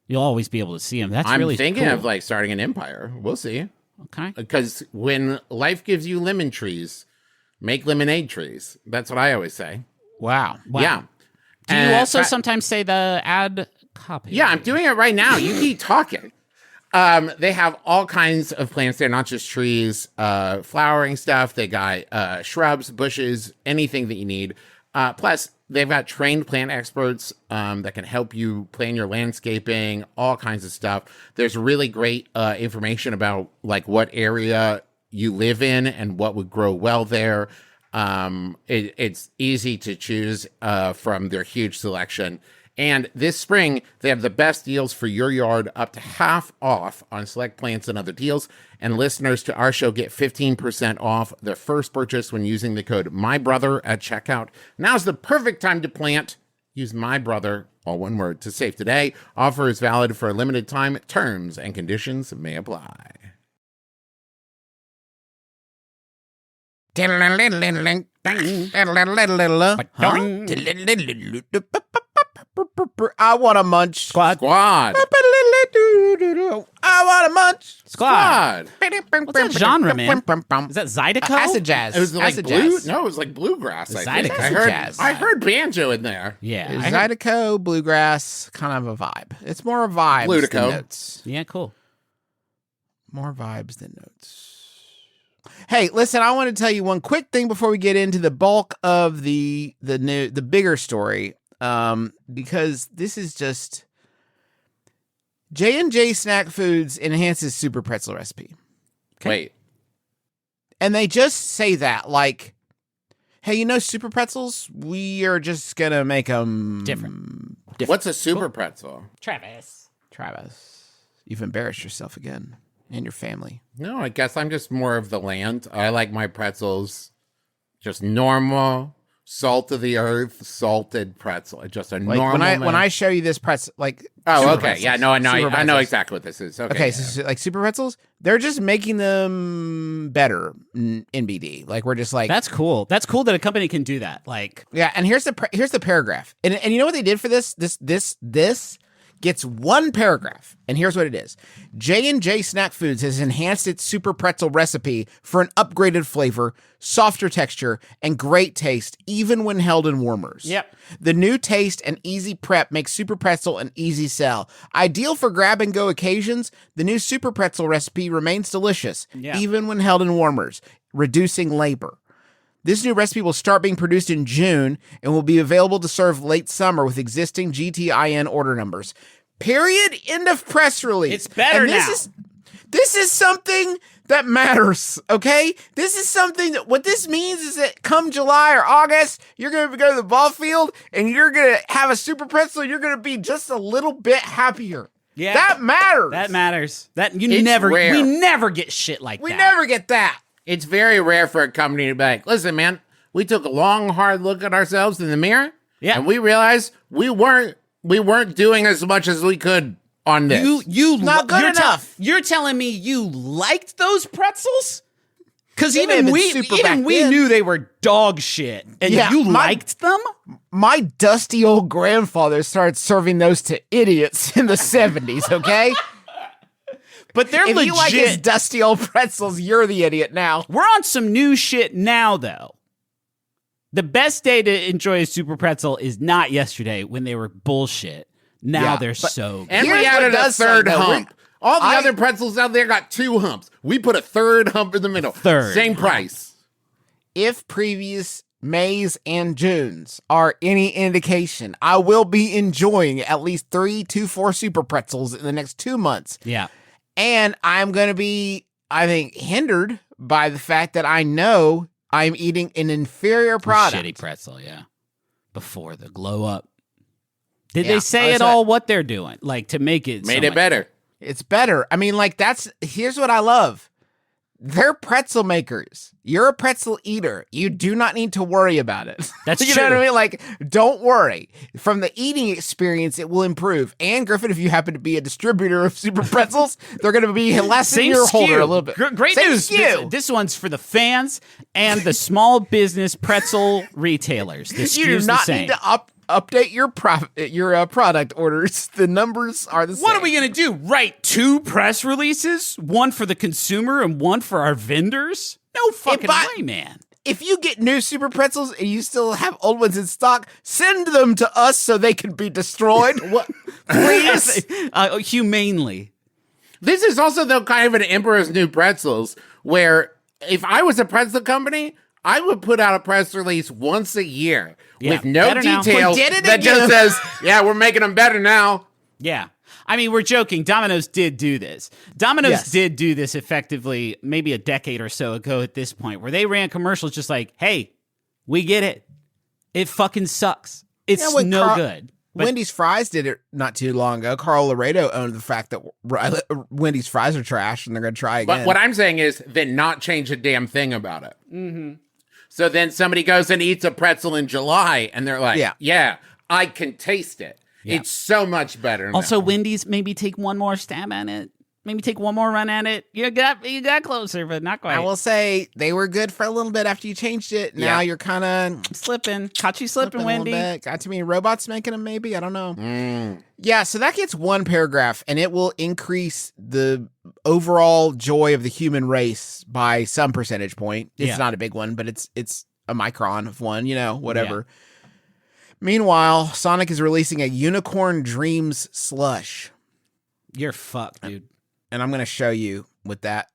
you'll always be able to see them. That's I'm really thinking cool. of like starting an empire. We'll see. Okay. Because when life gives you lemon trees, make lemonade trees. That's what I always say. Wow. Wow. Yeah. Do you And also sometimes say the ad copy? Yeah, I'm doing it right now. You keep talking. They have all kinds of plants there, not just trees, flowering stuff. They got shrubs, bushes, anything that you need. Plus, they've got trained plant experts that can help you plan your landscaping, all kinds of stuff. There's really great information about like what area you live in and what would grow well there. It's easy to choose from their huge selection. And this spring, they have the best deals for your yard, up to half off on select plants and other deals. And listeners to our show get 15% off their first purchase when using the code MyBrother at checkout. Now's the perfect time to plant. Use MyBrother, all one word, to save today. Offer is valid for a limited time. Terms and conditions may apply. I want to munch. Squad. Squad. I want to munch. Squad. Squad. What's that genre, man? Is that Zydeco? Acid jazz. It was like Acid blue. jazz. No, it was like bluegrass. I think. Zydeco. I heard. Jazz. I heard banjo in there. Yeah. It's I heard- Zydeco, bluegrass, kind of a vibe. It's more vibes Ludico. than notes. yeah, cool. More vibes than notes. Hey, listen, I want to tell you one quick thing before we get into the bulk of the bigger story. Because this is just J&J Snack Foods enhances Super Pretzel recipe. Wait. And they just say that like, hey, you know Super Pretzels? We are just going to make them Different. What's a super pretzel? Travis. Travis, you've embarrassed yourself again and your family. No, I guess I'm just more of the land. I like my pretzels just normal salt of the earth, salted pretzel. It's just a Like normal. when I show you this pretzel, like Oh, super okay. pretzels, Yeah, no, I know. super I know pretzels. exactly what this is. Okay. Okay, yeah. so like super pretzels, they're just making them better. NBD, like we're just like That's cool. That's cool that a company can do that. Like, yeah. And here's the paragraph, and you know what they did for this? This gets one paragraph, and here's what it is: J&J Snack Foods has enhanced its super pretzel recipe for an upgraded flavor, softer texture, and great taste, even when held in warmers. Yep. The new taste and easy prep makes super pretzel an easy sell. Ideal for grab and go occasions, the new super pretzel recipe remains delicious, Yeah. even when held in warmers, reducing labor. This new recipe will start being produced in June and will be available to serve late summer with existing GTIN order numbers. Period. End of press release. It's better And now. This is something that matters, okay? This is something that what this means is that come July or August, you're going to go to the ball field and you're going to have a super pretzel. You're going to be just a little bit happier. Yeah. That matters. that matters. That It's we rare. never get shit like We that. never get that. It's very rare for a company to be like, listen, man, we took a long, hard look at ourselves in the mirror, Yeah. and we realized we weren't doing as much as we could on this. Not good enough. You're telling me you liked those pretzels? Because They may have even been super back we then. knew they were dog shit, and Yeah, you my- liked them. My dusty old grandfather started serving those to idiots in the 70s, okay? But they're If legit. you like his dusty old pretzels, you're the idiot now. We're on some new shit now, though. The best day to enjoy a super pretzel is not yesterday when they were bullshit. Now Yeah, they're but- so good. and Here's we what added a does third suck, though. hump. All the I- other pretzels out there got 2 humps. We put a third hump in the middle. Third Same hump. price. If previous Mays and Junes are any indication, I will be enjoying at least 3 to 4 super pretzels in the next 2 months. Yeah. And I'm going to be, I think, hindered by the fact that I know I'm eating an inferior product. Shitty pretzel, yeah. Before the glow up. Did Yeah, they say I at said- all what they're doing? Like to make it Made so it much- better. It's better. I mean, like, here's what I love. They're pretzel makers. You're a pretzel eater. You do not need to worry about it. That's you know true. what I mean? Like, don't worry. From the eating experience, it will improve. And Griffin, if you happen to be a distributor of super pretzels, they're going to be less in Same your SKU. holder a little bit. Great Same news. SKU. This one's for the fans and the small business pretzel retailers. The You SKU's do not the same. need to update your product orders. The numbers are the same. What are we going to do? Write 2 press releases? One for the consumer and one for our vendors? No fucking way, man. If you get new super pretzels and you still have old ones in stock, send them to us so they can be destroyed. What? Please. Humanely. This is also, though, kind of an Emperor's New Pretzels, where if I was a pretzel company, I would put out a press release once a year Yeah, with no better now. details We did it that again. just says, yeah, we're making them better now. Yeah. I mean, we're joking. Domino's did do this. Domino's Yes. did do this effectively maybe a decade or so ago at this point, where they ran commercials just like, hey, we get it. It fucking sucks. It's Yeah, when no Carl- good. But Wendy's fries did it not too long ago. Carl Laredo owned the fact that Wendy's fries are trash and they're going to try again. But what I'm saying is then not change a damn thing about it. Mm-hmm. So then somebody goes and eats a pretzel in July and they're like, yeah, I can taste it. Yeah. It's so much better also, now. Wendy's maybe take one more stab at it. Maybe take one more run at it. You got closer, but not quite. I will say they were good for a little bit after you changed it. Now Yeah. you're kind of slipping. Caught you slipping, a Wendy. little bit. Got too many robots making them, maybe? I don't know. Mm. Yeah, so that gets one paragraph, and it will increase the overall joy of the human race by some percentage point. It's Yeah. not a big one, but it's a micron of one, whatever. Meanwhile, Sonic is releasing a Unicorn Dreams slush, You're fucked, dude. and I'm going to show you what that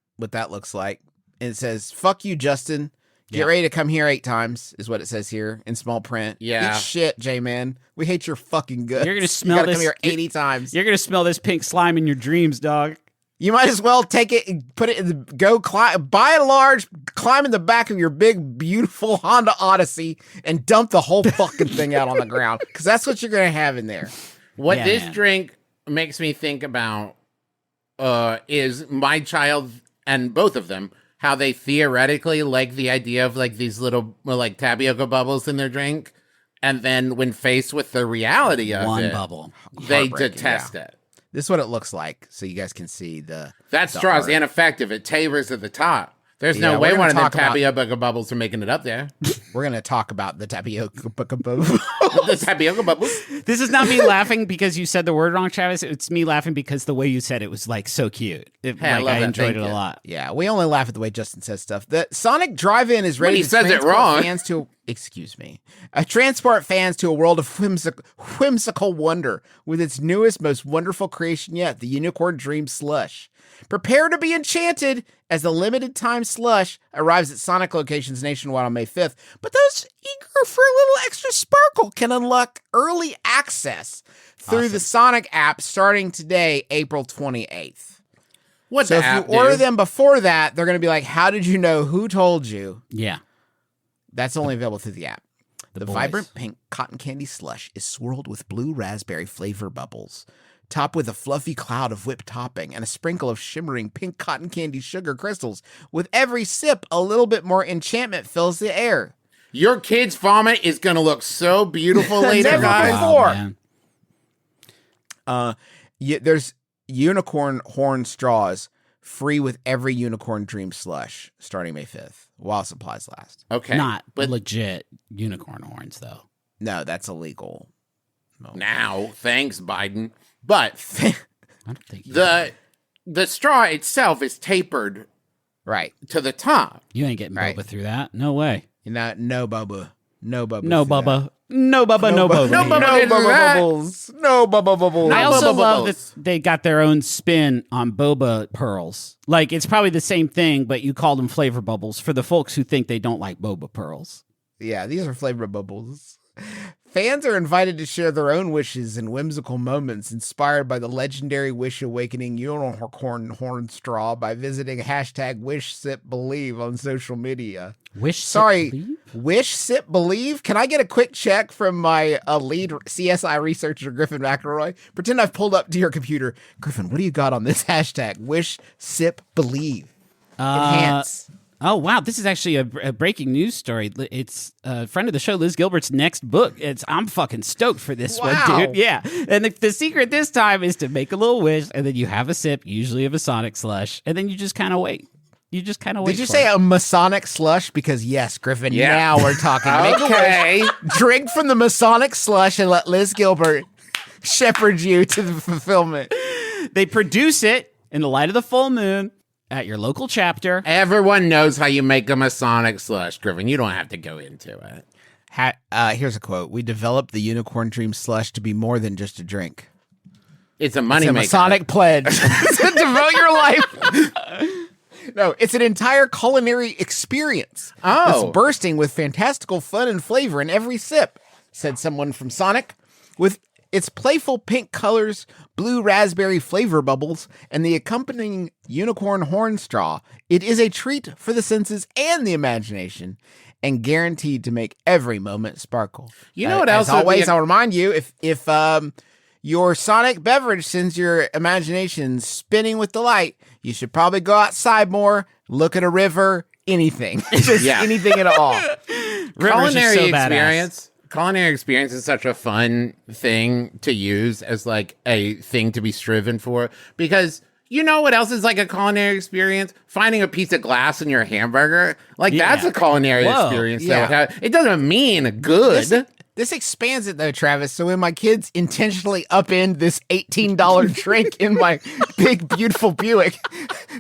looks like. And it says, "Fuck you, Justin. Get Yeah. ready to come here 8 times," is what it says here in small print. Yeah. Eat shit, J-Man. We hate your fucking guts. You're gonna smell you gotta this- come here 80 times. You're gonna smell this pink slime in your dreams, dog. You might as well take it and put it in buy a large, climb in the back of your big, beautiful Honda Odyssey and dump the whole fucking thing out on the ground. Because that's what you're going to have in there. What Yeah, this man. drink makes me think about is my child and both of them how they theoretically like the idea of like these little like tapioca bubbles in their drink, and then when faced with the reality of One it, bubble. they Heartbreaking, detest yeah. it. This is what it looks like, so you guys can see the. That the straw is art. ineffective. It tapers at the top. There's Yeah, no we're way gonna one of them talk about- tapioca bubbles are making it up there. We're gonna talk about the tapioca. The tapioca bubbles. This is not me laughing because you said the word wrong, Travis. It's me laughing because the way you said it was like so cute. Hey, I Like, love I that. enjoyed Thank it a you. lot. Yeah, we only laugh at the way Justin says stuff. The Sonic Drive-In is ready he to says it transport wrong. fans to transport fans to a world of whimsical wonder with its newest, most wonderful creation yet, the Unicorn Dream Slush. Prepare to be enchanted as the limited time Slush arrives at Sonic locations nationwide on May 5th. But those eager for a little extra sparkle can unlock early access through the Sonic app starting today, April 28th. What So the if app, you order dude? them before that, they're going to be like, how did you know? Who told you? Yeah. That's only available through the app. The boys. vibrant pink cotton candy slush is swirled with blue raspberry flavor bubbles, topped with a fluffy cloud of whipped topping and a sprinkle of shimmering pink cotton candy sugar crystals. With every sip, a little bit more enchantment fills the air. Your kid's vomit is going to look so beautiful later, Never guys. before. man. There's unicorn horn straws free with every Unicorn Dream Slush starting May 5th while supplies last. Okay. Not but legit unicorn horns, though. No, that's illegal. now, thanks, Biden. But I don't think the straw itself is tapered Right. to the top. you ain't getting Right. Bubba through that. No way. You know, no Bubba. No Bubba. No through that. Bubba. No Bubba. No Bubba. No Bubba. No did Bubba that. Bubbles. No Bubba Bubbles. I No also Bubba love that Bubbles. they got their own spin on boba pearls. Like, it's probably the same thing, but you call them flavor bubbles for the folks who think they don't like boba pearls. Yeah, these are flavor bubbles. Fans are invited to share their own wishes and whimsical moments inspired by the legendary Wish Awakening Unicorn Horn Straw by visiting hashtag WishSipBelieve on social media. Sorry, Wish Sip Believe? Can I get a quick check from my lead CSI researcher, Griffin McElroy? Pretend I've pulled up to your computer. Griffin, what do you got on this hashtag? Wish Sip Believe. Enhance. Oh, wow. This is actually a breaking news story. It's a friend of the show, Liz Gilbert's next book. I'm fucking stoked for this Wow. one, dude. Yeah. And the secret this time is to make a little wish, and then you have a sip, usually of a Sonic slush, and then you just kind of wait. You just kind of wait. Did you for say it. a Masonic slush? Because yes, Griffin, Yeah. now we're talking. Make a Okay. wish, drink from the Masonic slush and let Liz Gilbert shepherd you to the fulfillment. They produce it in the light of the full moon at your local chapter. Everyone knows how you make a Masonic slush, Griffin. You don't have to go into it. Here's a quote. We developed the Unicorn Dream Slush to be more than just a drink. It's a It's money a maker. Masonic pledge to devote your life. No, it's an entire culinary experience. Oh. That's bursting with fantastical fun and flavor in every sip, said someone from Sonic. With its playful pink colors, blue raspberry flavor bubbles, and the accompanying unicorn horn straw, it is a treat for the senses and the imagination, and guaranteed to make every moment sparkle. You know what else As would be always, a- I'll remind you, if your Sonic beverage sends your imagination spinning with delight, you should probably go outside more, look at a river, anything. Just Yeah. anything at all. Rivers are so badass. Culinary experience is such a fun thing to use as like a thing to be striven for, because you know what else is like a culinary experience? Finding a piece of glass in your hamburger. Like Yeah. that's a culinary Whoa. experience. Yeah. It doesn't mean good. This expands it though, Travis. So when my kids intentionally upend this $18 drink in my big, beautiful Buick,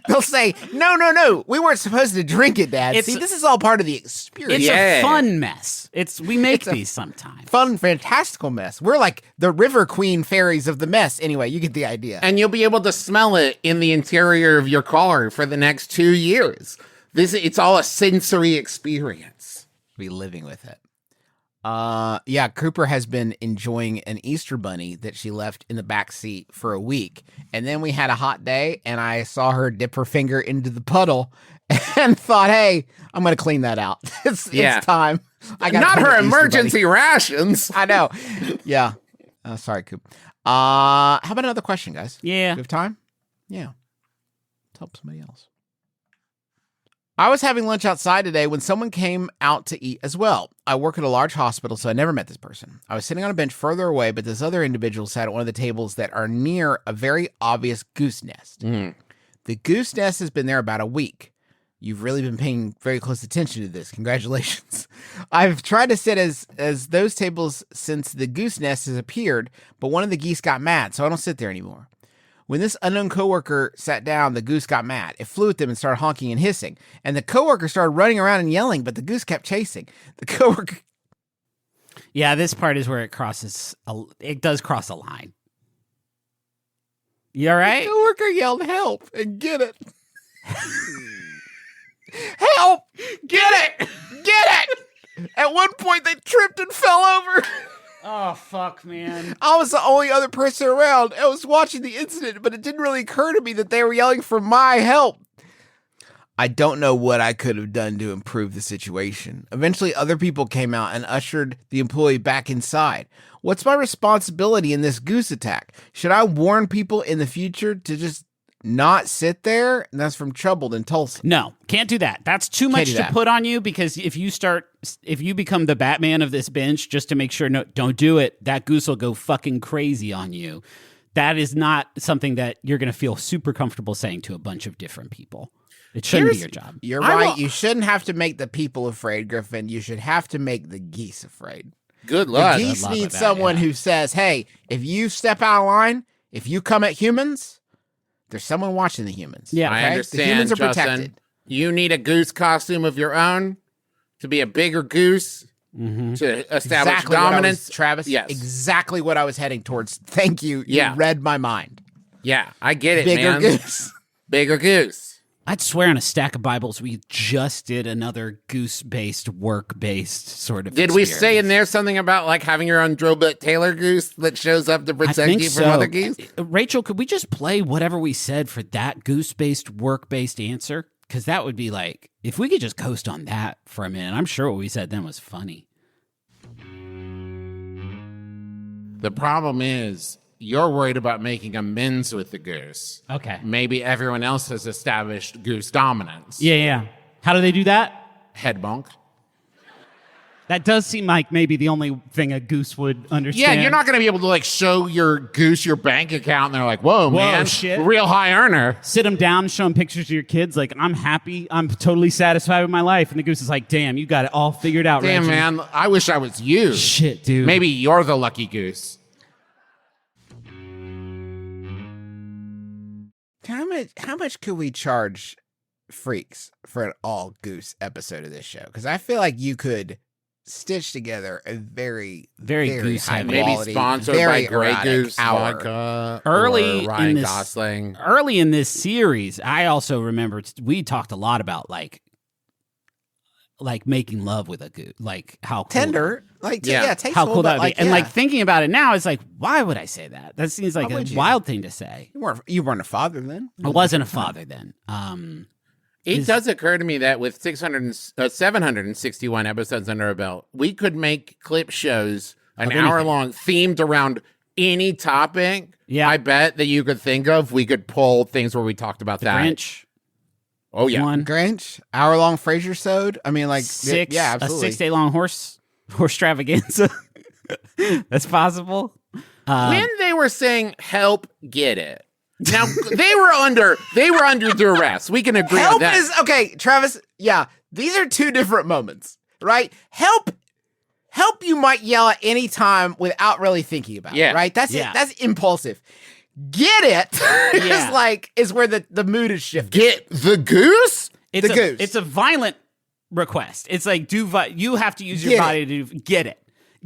they'll say, no, we weren't supposed to drink it, Dad. It's- See, this is all part of the experience. It's Yeah. a fun mess. We make It's a these sometimes. Fun, fantastical mess. We're like the River Queen fairies of the mess. Anyway, you get the idea. And you'll be able to smell it in the interior of your car for the next 2 years. It's all a sensory experience. Be living with it. Yeah, Cooper has been enjoying an Easter bunny that she left in the back seat for a week. And then we had a hot day and I saw her dip her finger into the puddle and thought, hey, I'm going to clean that out. It's time. I gotta Not clean her the Easter bunny. emergency rations. I know. Yeah. Sorry, Coop. How about another question, guys? Yeah. Do we have time? Yeah. Let's help somebody else. I was having lunch outside today when someone came out to eat as well. I work at a large hospital, so I never met this person. I was sitting on a bench further away, but this other individual sat at one of the tables that are near a very obvious goose nest. The goose nest has been there about a week. You've really been paying very close attention to this. Congratulations. I've tried to sit as those tables since the goose nest has appeared, but one of the geese got mad, so I don't sit there anymore. When this unknown coworker sat down, the goose got mad. It flew at them and started honking and hissing. And the coworker started running around and yelling, but the goose kept chasing. The coworker... Yeah, this part is where it does cross a line. You all right? The coworker yelled, "Help!" and "Get it." Help! Get it! Get it! At one point, they tripped and fell over. Oh, fuck, man. I was the only other person around. I was watching the incident, but it didn't really occur to me that they were yelling for my help. I don't know what I could have done to improve the situation. Eventually, other people came out and ushered the employee back inside. What's my responsibility in this goose attack? Should I warn people in the future to just not sit there? And that's from Troubled in Tulsa. No, can't do that. That's too much to put on you, because if you become the Batman of this bench just to make sure, no, don't do it, that goose will go fucking crazy on you. That is not something that you're going to feel super comfortable saying to a bunch of different people. It shouldn't be your job. You're right. You shouldn't have to make the people afraid, Griffin. You should have to make the geese afraid. Good luck. The geese need someone who says, hey, if you step out of line, if you come at humans, there's someone watching the humans. Yeah, I understand, the humans are Justin. protected. You need a goose costume of your own to be a bigger goose to establish dominance. Travis, yes. Exactly what I was heading towards. Thank you. Yeah. You read my mind. Yeah, I get it, Bigger man. goose. Bigger goose. I'd swear on a stack of Bibles we just did another goose-based, work-based sort of Did we say in there something about like having your own Drobit Taylor goose that shows up to protect you from other geese? Rachel, could we just play whatever we said for that goose-based, work-based answer? Because that would be like, if we could just coast on that for a minute, I'm sure what we said then was funny. The problem is, you're worried about making amends with the goose. Okay. Maybe everyone else has established goose dominance. Yeah. How do they do that? Head bonk. That does seem like maybe the only thing a goose would understand. Yeah, you're not going to be able to like show your goose your bank account and they're like, whoa man, shit. Real high earner. Sit them down, show them pictures of your kids, like, I'm happy, I'm totally satisfied with my life. And the goose is like, damn, you got it all figured out, Damn, Reggie. man, I wish I was you. Shit, dude. Maybe you're the lucky goose. How much could we charge freaks for an all goose episode of this show? Because I feel like you could stitch together a very goose high heavy. Maybe quality, sponsored very by Grey erotic Goose hour. Vodka Early or Ryan in this, Gosling. Early in this series, I also remember we talked a lot about like making love with a goose, like how cool Tender, tasteful, how cool that would like, be. And like thinking about it now, it's like, why would I say that? That seems like Why a would you? wild thing to say. you weren't a father then. I wasn't a father then. It does occur to me that with 761 episodes under our belt, we could make clip shows an hour long themed around any topic. Yeah. I bet that you could think of. We could pull things where we talked about that. Grinch. Oh, yeah. One. Grinch, hour-long Frasier sewed. I mean, like A absolutely. 6 day long horse-stravaganza. That's possible. When they were saying help get it. Now they were under duress. We can agree on Help that. is okay, Travis. Yeah, these are two different moments, right? Help you might yell at any time without really thinking about it, right? That's it. That's impulsive. Get it is where the mood is shifting. Get the goose? It's goose. It's a violent request. It's like, you have to use your body to get it.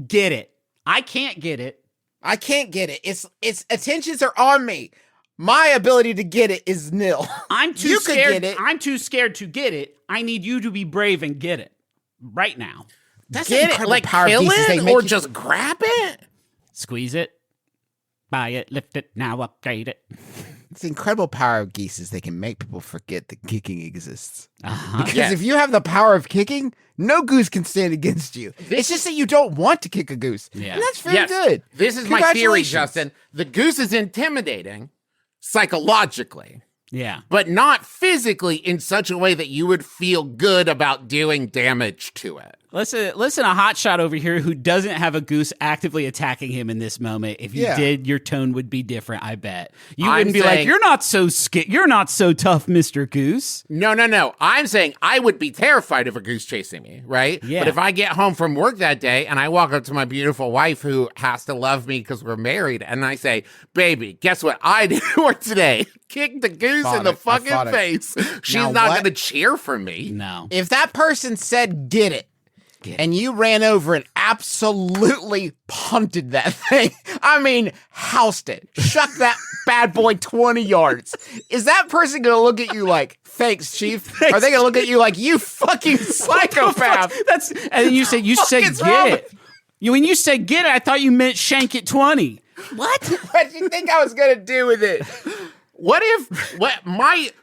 Get it. I can't get it. I can't get it. Its attentions are on me. My ability to get it is nil. I'm too You scared. could get it. I'm too scared to get it. I need you to be brave and get it right now. That's Get it? incredible Like power kill pieces they it make or you- just grab it? Squeeze it, buy it, lift it, now upgrade it. It's the incredible power of geese is they can make people forget that kicking exists. Uh-huh. Because if you have the power of kicking, no goose can stand against you. It's just that you don't want to kick a goose. Yeah. And that's very good. This is my theory, Justin. The goose is intimidating psychologically. Yeah. but not physically in such a way that you would feel good about doing damage to it. Listen, a hotshot over here who doesn't have a goose actively attacking him in this moment. If you did, your tone would be different, I bet. You wouldn't be like, you're not so tough, Mr. Goose. No. I'm saying I would be terrified of a goose chasing me, right? Yeah. But if I get home from work that day and I walk up to my beautiful wife who has to love me because we're married, and I say, baby, guess what I did for today? Kick the goose in the fucking face. She's Now not what? going to cheer for me. No. If that person said, get it, and you ran over and absolutely punted that thing, I mean, housed it, shucked that bad boy 20 yards, is that person going to look at you like, thanks, Chief? Are they going to look at you like, you fucking psychopath? And you said get it. When you said get it, I thought you meant shank it 20. What do you think I was going to do with it?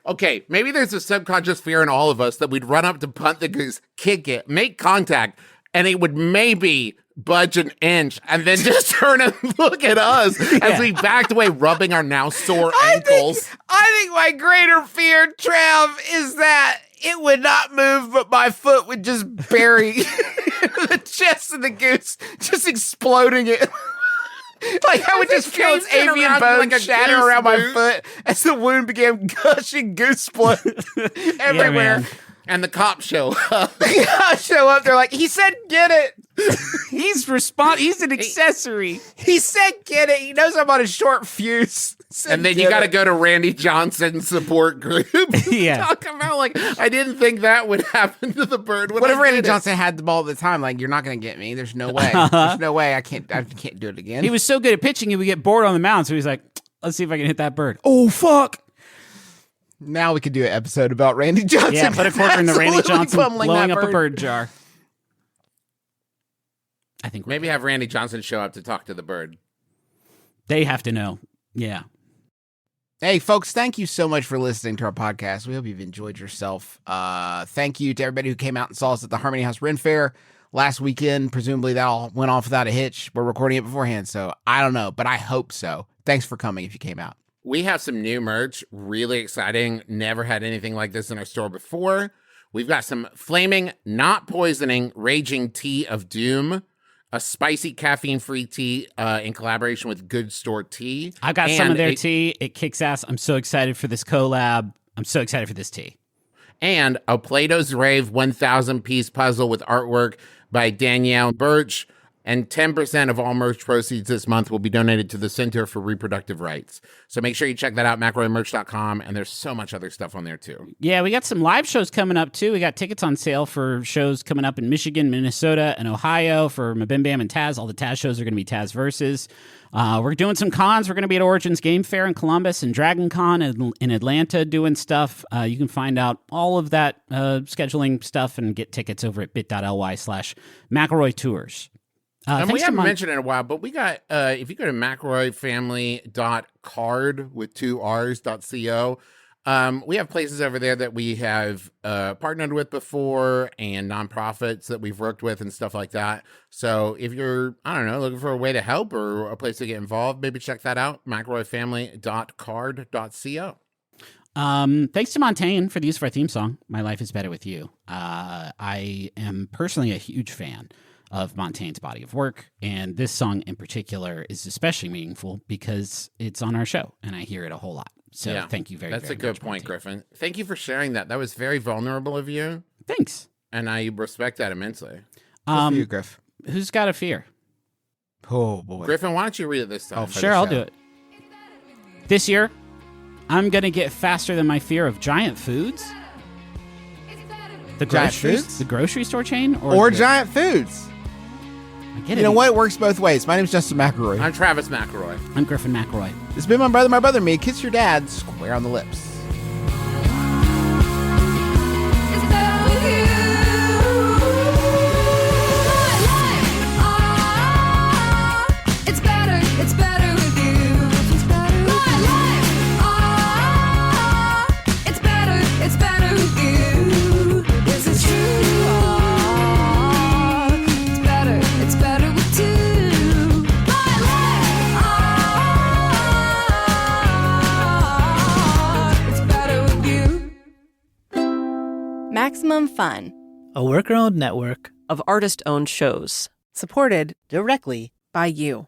Okay, maybe there's a subconscious fear in all of us that we'd run up to punt the goose, kick it, make contact, and it would maybe budge an inch and then just turn and look at us as we backed away, rubbing our now sore ankles. I think my greater fear, Trav, is that it would not move, but my foot would just bury the chest of the goose, just exploding it. Like I would just feel its avian bone shatter around my foot as the wound began gushing goose blood everywhere. Yeah, and the cops show up. The cops show up. They're like, he said, get it. He's an accessory. He said, get it. He knows I'm on a short fuse. And then you got to go to Randy Johnson's support group. Yeah. Talk about like, I didn't think that would happen to the bird. What if Randy Johnson had the ball at the time? Like, you're not going to get me. There's no way. There's no way. I can't do it again. He was so good at pitching, he would get bored on the mound. So he's like, let's see if I can hit that bird. Oh, fuck. Now we could do an episode about Randy Johnson. Yeah, put a quarter in the Randy Absolutely Johnson pummeling blowing that up a bird jar. I think Maybe have Randy Johnson show up to talk to the bird. they have to know. Yeah. Hey, folks, thank you so much for listening to our podcast. We hope you've enjoyed yourself. Thank you to everybody who came out and saw us at the Harmony House Ren Fair last weekend. Presumably that all went off without a hitch. We're recording it beforehand, so I don't know, but I hope so. Thanks for coming if you came out. We have some new merch, really exciting. Never had anything like this in our store before. We've got some flaming, not poisoning, raging tea of doom, a spicy caffeine-free tea in collaboration with Good Store Tea. I got some of their tea. It kicks ass. I'm so excited for this collab. I'm so excited for this tea. And a Plato's Rave 1,000-piece puzzle with artwork by Danielle Birch. And 10% of all merch proceeds this month will be donated to the Center for Reproductive Rights. So make sure you check that out, McElroymerch.com. And there's so much other stuff on there, too. Yeah, we got some live shows coming up, too. We got tickets on sale for shows coming up in Michigan, Minnesota, and Ohio for MBMBaM and Taz. All the Taz shows are going to be Taz Versus. We're doing some cons. We're going to be at Origins Game Fair in Columbus and Dragon Con in Atlanta doing stuff. You can find out all of that scheduling stuff and get tickets over at bit.ly/McElroy Tours. And we haven't mentioned it in a while, but we got, if you go to McElroyFamily.card with 2 R's.co, we have places over there that we have partnered with before and nonprofits that we've worked with and stuff like that. So if you're, I don't know, looking for a way to help or a place to get involved, maybe check that out, McElroyFamily.card.co. Thanks to Montaigne for the use of our theme song, My Life is Better With You. I am personally a huge fan of Montaigne's body of work, and this song in particular is especially meaningful because it's on our show, and I hear it a whole lot. So thank you very much. That's a good point, Montaigne. Griffin. Thank you for sharing that. That was very vulnerable of you, Thanks. and I respect that immensely. Good for you, Griff. Who's got a fear? Oh, boy. Griffin, why don't you read it this time? for Sure, the I'll show. do it. This year, I'm going to get faster than my fear of giant foods. The Giant grocery, Foods? the grocery store chain? Or Giant Foods. I get it. You know what? It works both ways. My name's Justin McElroy. I'm Travis McElroy. I'm Griffin McElroy. This has been my brother, me. Kiss your dad square on the lips. It's better with you. My life, it's better with you. My life, it's better with you. This is true. It's better with two. My life, Maximum Fun, a worker-owned network of artist-owned shows. Supported directly by you.